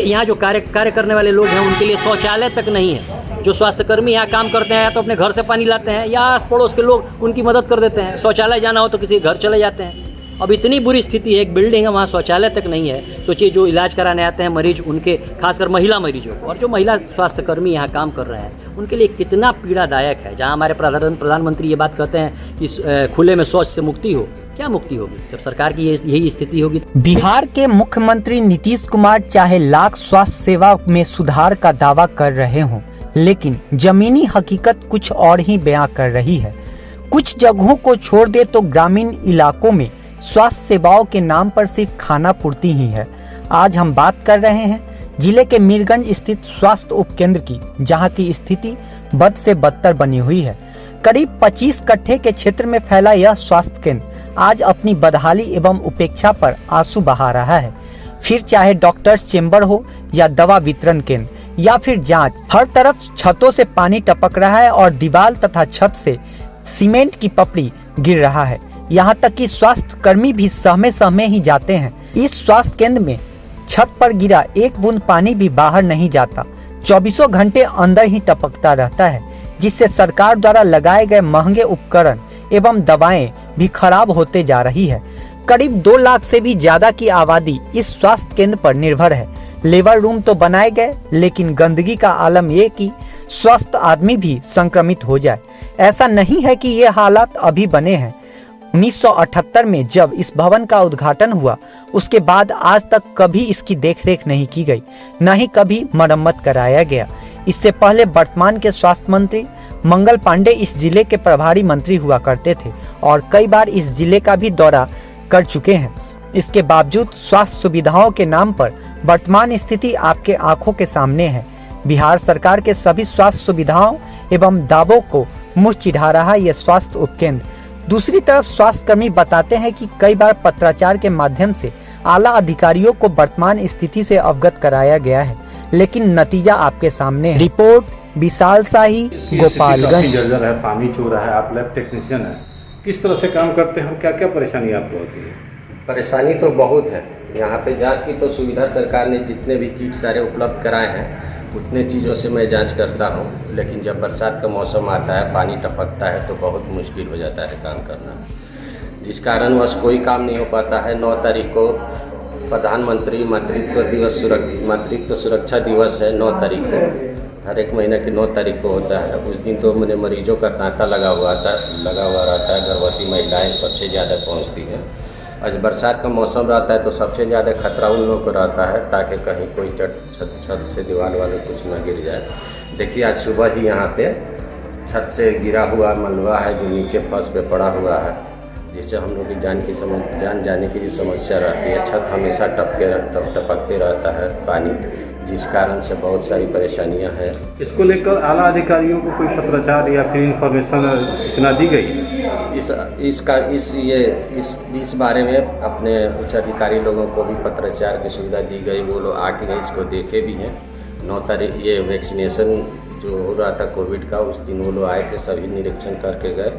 यहाँ जो कार्य करने वाले लोग हैं उनके लिए शौचालय तक नहीं है। जो स्वास्थ्यकर्मी यहाँ काम करते हैं या तो अपने घर से पानी लाते हैं या आस पड़ोस के लोग उनकी मदद कर देते हैं। शौचालय जाना हो तो किसी के घर चले जाते हैं। अब इतनी बुरी स्थिति है, एक बिल्डिंग है वहाँ शौचालय तक नहीं है। सोचिए जो इलाज कराने आते हैं मरीज, उनके खासकर महिला मरीजों को, और जो महिला स्वास्थ्यकर्मी यहाँ काम कर रहे हैं उनके लिए कितना पीड़ादायक है। जहाँ हमारे प्रधानमंत्री ये बात कहते हैं कि खुले में शौच से मुक्ति हो, क्या मुक्ति होगी जब सरकार की यही स्थिति होगी। बिहार के मुख्यमंत्री नीतीश कुमार चाहे लाख स्वास्थ्य सेवा में सुधार का दावा कर रहे हों, लेकिन जमीनी हकीकत कुछ और ही बयां कर रही है। कुछ जगहों को छोड़ दे तो ग्रामीण इलाकों में स्वास्थ्य सेवाओं के नाम पर सिर्फ खाना पूर्ति ही है। आज हम बात कर रहे हैं जिले के मीरगंज स्थित स्वास्थ्य उपकेंद्र की, जहां की स्थिति बद से बदतर बनी हुई है। करीब 25 कट्ठे के क्षेत्र में फैला यह स्वास्थ्य केंद्र आज अपनी बदहाली एवं उपेक्षा पर आंसू बहा रहा है। फिर चाहे डॉक्टर्स चेंबर हो या दवा वितरण केंद्र या फिर जांच, हर तरफ छतों से पानी टपक रहा है और दीवार तथा छत से सीमेंट की पपड़ी गिर रहा है। यहाँ तक कि स्वास्थ्य कर्मी भी सहमे ही जाते हैं। इस स्वास्थ्य केंद्र में छत पर गिरा एक बूंद पानी भी बाहर नहीं जाता, 24 घंटे अंदर ही टपकता रहता है, जिससे सरकार द्वारा लगाए गए महंगे उपकरण एवं दवाएं भी खराब होते जा रही है। करीब 2 लाख से भी ज्यादा की आबादी इस स्वास्थ्य केंद्र पर निर्भर है। लेबर रूम तो बनाए गए, लेकिन गंदगी का आलम ये कि स्वस्थ आदमी भी संक्रमित हो जाए। ऐसा नहीं है कि ये हालात अभी बने हैं। 1978 में जब इस भवन का उद्घाटन हुआ, उसके बाद आज तक कभी इसकी देखरेख नहीं की गई, न ही कभी मरम्मत कराया गया। इससे पहले वर्तमान के स्वास्थ्य मंत्री मंगल पांडे इस जिले के प्रभारी मंत्री हुआ करते थे और कई बार इस जिले का भी दौरा कर चुके हैं। इसके बावजूद स्वास्थ्य सुविधाओं के नाम पर वर्तमान स्थिति आपके आंखों के सामने है। बिहार सरकार के सभी स्वास्थ्य सुविधाओं एवं दावों को मुंह चिढ़ा रहा यह स्वास्थ्य उपकेंद्र। दूसरी तरफ स्वास्थ्य कर्मी बताते हैं कि कई बार पत्राचार के माध्यम से आला अधिकारियों को वर्तमान स्थिति से अवगत कराया गया है, लेकिन नतीजा आपके सामने है। रिपोर्ट विशाल शाही, गोपालगंज। जर्जर है, पानी चूरा है, आप लैब टेक्नीशियन है, किस तरह से काम करते हैं, क्या क्या परेशानी आपको होती है? परेशानी तो बहुत है। यहाँ पे जांच की तो सुविधा सरकार ने जितने भी किट सारे उपलब्ध कराए हैं उतने चीज़ों से मैं जांच करता हूँ, लेकिन जब बरसात का मौसम आता है, पानी टपकता है तो बहुत मुश्किल हो जाता है काम करना, जिस कारणवश कोई काम नहीं हो पाता है। 9 तारीख को प्रधानमंत्री मातृत्व सुरक्षा दिवस है। 9 तारीख को, हर एक महीने की 9 तारीख को होता है। उस दिन तो मेरे मरीजों का तांता लगा हुआ रहता है। गर्भवती महिलाएं सबसे ज़्यादा पहुंचती हैं। आज बरसात का मौसम रहता है तो सबसे ज़्यादा खतरा उन लोगों को रहता है, ताकि कहीं कोई छत से दीवार वाले कुछ ना गिर जाए। देखिए आज सुबह ही यहाँ पे छत से गिरा हुआ मलबा है जो नीचे फर्श पे पड़ा हुआ है, जिससे हम लोग की जान जाने की भी समस्या रहती है। छत हमेशा टपकते रहता है पानी, जिस कारण से बहुत सारी परेशानियां हैं। इसको लेकर आला अधिकारियों को कोई पत्राचार या फिर इंफॉर्मेशन सूचना दी गई? इस बारे में अपने उच्च अधिकारी लोगों को भी पत्राचार की सुविधा दी गई। वो लोग आके इसको देखे भी हैं। 9 तारीख ये वैक्सीनेशन जो हो रहा था कोविड का, उस दिन वो लोग आए थे, सभी निरीक्षण करके गए,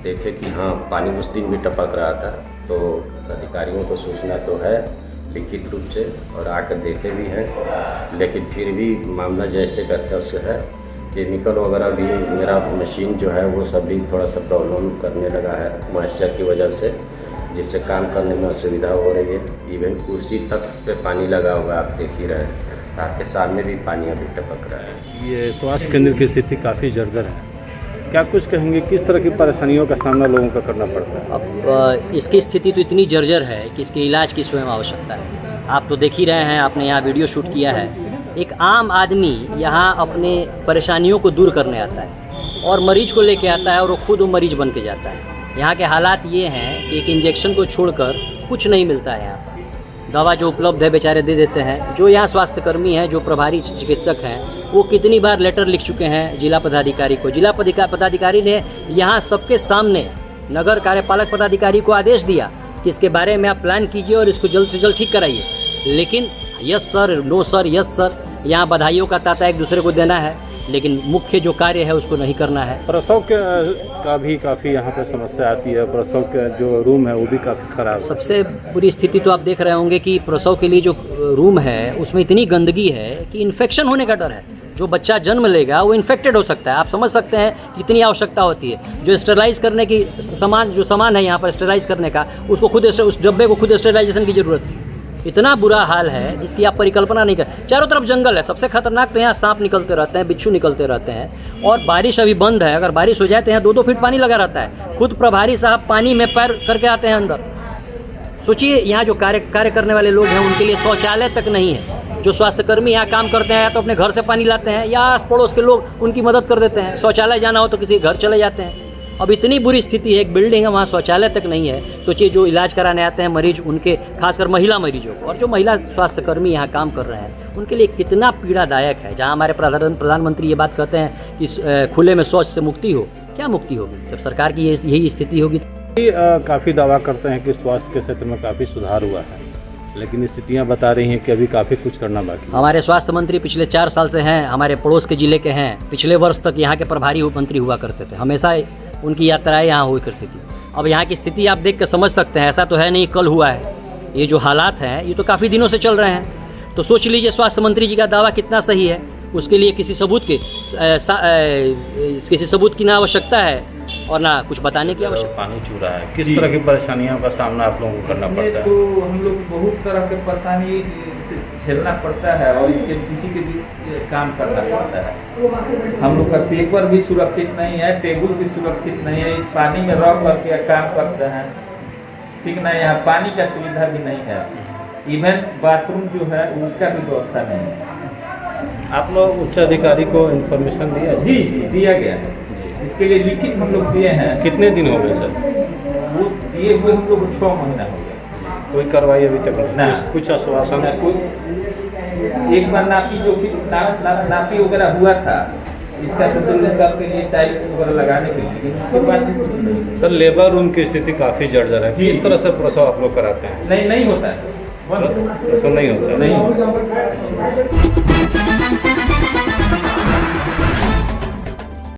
देखे कि हाँ पानी उस दिन भी टपक रहा था। तो अधिकारियों को सूचना तो है लिखित रूप से और आकर देखे भी हैं, लेकिन फिर भी मामला जैसे का तैसे है। केमिकल वगैरह भी, मेरा मशीन जो है वो सब भी थोड़ा सा प्रॉब्लम करने लगा है मॉइस्चर की वजह से, जिससे काम करने में असुविधा हो रही है। इवन कुर्सी तक पे पानी लगा हुआ, आप देख ही रहे, आपके सामने भी पानी अभी टपक रहा है। ये स्वास्थ्य केंद्र की स्थिति काफ़ी जर्जर है, क्या कुछ कहेंगे, किस तरह की परेशानियों का सामना लोगों को करना पड़ता है? अब इसकी स्थिति तो इतनी जर्जर है कि इसके इलाज की स्वयं आवश्यकता है। आप तो देख ही रहे हैं, आपने यहाँ वीडियो शूट किया है। एक आम आदमी यहाँ अपने परेशानियों को दूर करने आता है और मरीज को लेके आता है और वो खुद वो मरीज बन के जाता है। यहाँ के हालात ये हैं कि एक इंजेक्शन को छोड़कर कुछ नहीं मिलता है यहाँ। दवा जो उपलब्ध है बेचारे दे देते हैं। जो यहाँ स्वास्थ्यकर्मी हैं, जो प्रभारी चिकित्सक हैं, वो कितनी बार लेटर लिख चुके हैं जिला पदाधिकारी को। जिला पदाधिकारी ने यहाँ सबके सामने नगर कार्यपालक पदाधिकारी को आदेश दिया कि इसके बारे में आप प्लान कीजिए और इसको जल्द से जल्द ठीक कराइए। लेकिन yes sir, no sir, yes sir, यहाँ बधाइयों का तांता एक दूसरे को देना है। लेकिन मुख्य जो कार्य है उसको नहीं करना है। प्रसव का भी काफ़ी यहाँ पे समस्या आती है, प्रसव का जो रूम है वो भी काफ़ी ख़राब है। सबसे बुरी स्थिति तो आप देख रहे होंगे कि प्रसव के लिए जो रूम है उसमें इतनी गंदगी है कि इन्फेक्शन होने का डर है। जो बच्चा जन्म लेगा वो इन्फेक्टेड हो सकता है। आप समझ सकते हैं कितनी आवश्यकता होती है। जो स्टेरलाइज करने की सामान है यहाँ पर स्टेरलाइज करने का, उसको खुद उस डब्बे को खुद स्टेरलाइजेशन की जरूरत है। इतना बुरा हाल है, इसकी आप परिकल्पना नहीं कर। चारों तरफ जंगल है। सबसे खतरनाक तो यहाँ सांप निकलते रहते हैं, बिच्छू निकलते रहते हैं, और बारिश अभी बंद है। अगर बारिश हो जाए तो यहाँ 2-2 फीट पानी लगा रहता है। खुद प्रभारी साहब पानी में पैर करके आते हैं अंदर। सोचिए, यहाँ जो कार्य करने वाले लोग हैं उनके लिए शौचालय तक नहीं है। जो स्वास्थ्यकर्मी यहाँ काम करते हैं या तो अपने घर से पानी लाते हैं या आस पड़ोस के लोग उनकी मदद कर देते हैं। शौचालय जाना हो तो किसी घर चले जाते हैं। अब इतनी बुरी स्थिति है, एक बिल्डिंग है वहाँ शौचालय तक नहीं है। सोचिए, जो इलाज कराने आते हैं मरीज, उनके खासकर महिला मरीजों को, और जो महिला स्वास्थ्यकर्मी यहाँ काम कर रहे हैं उनके लिए कितना पीड़ादायक है। जहाँ हमारे प्रधानमंत्री ये बात कहते हैं कि खुले में शौच से मुक्ति हो, क्या मुक्ति होगी जब सरकार की यही स्थिति होगी। काफ़ी दावा करते हैं कि स्वास्थ्य के क्षेत्र में काफ़ी सुधार हुआ है, लेकिन स्थितियां बता रही हैं कि अभी काफ़ी कुछ करना बाकी है। हमारे स्वास्थ्य मंत्री पिछले 4 साल से हैं, हमारे पड़ोस के जिले के हैं। पिछले वर्ष तक यहाँ के प्रभारी मंत्री हुआ करते थे, हमेशा उनकी यात्राएं यहाँ हुई करती थी। अब यहाँ की स्थिति आप देख कर समझ सकते हैं, ऐसा तो है नहीं कल हुआ है। ये जो हालात हैं ये तो काफ़ी दिनों से चल रहे हैं। तो सोच लीजिए स्वास्थ्य मंत्री जी का दावा कितना सही है। उसके लिए किसी सबूत की ना आवश्यकता है और ना कुछ बताने की आवश्यकता। पानी चू रहा है, किस तरह की परेशानियों का सामना आप लोगों को करना पड़ता है? तो हम लोग बहुत तरह के परेशानी से झेलना पड़ता है और इसके किसी के बीच काम करना पड़ता है। हम लोग का पेपर भी सुरक्षित नहीं है, टेबल भी सुरक्षित नहीं है। इस पानी में रह करके काम करते हैं, ठीक ना। यहाँ पानी का सुविधा भी नहीं है, इवन बाथरूम जो है उसका भी व्यवस्था नहीं है। आप लोग उच्च अधिकारी को इन्फॉर्मेशन दिया? जी दिया गया है, इसके लिए लिखित हम लोग दिए हैं। कितने दिन हो गए सर? वो दिए हुए हम लोग 6 महीना हो गया। कोई कार्रवाई अभी तक ना। कुछ आश्वासन? एक बार नापी जो कि नापी वगैरह हुआ था, इसका संतुलन के लिए टाइल्स वगैरह लगाने के लिए, उसके बाद भी कुछ नहीं। सर, लेबर रूम की स्थिति काफ़ी जर्जर है। किस तरह से प्रसव आप लोग कराते हैं? नहीं होता है, प्रसव नहीं होता? नहीं होता।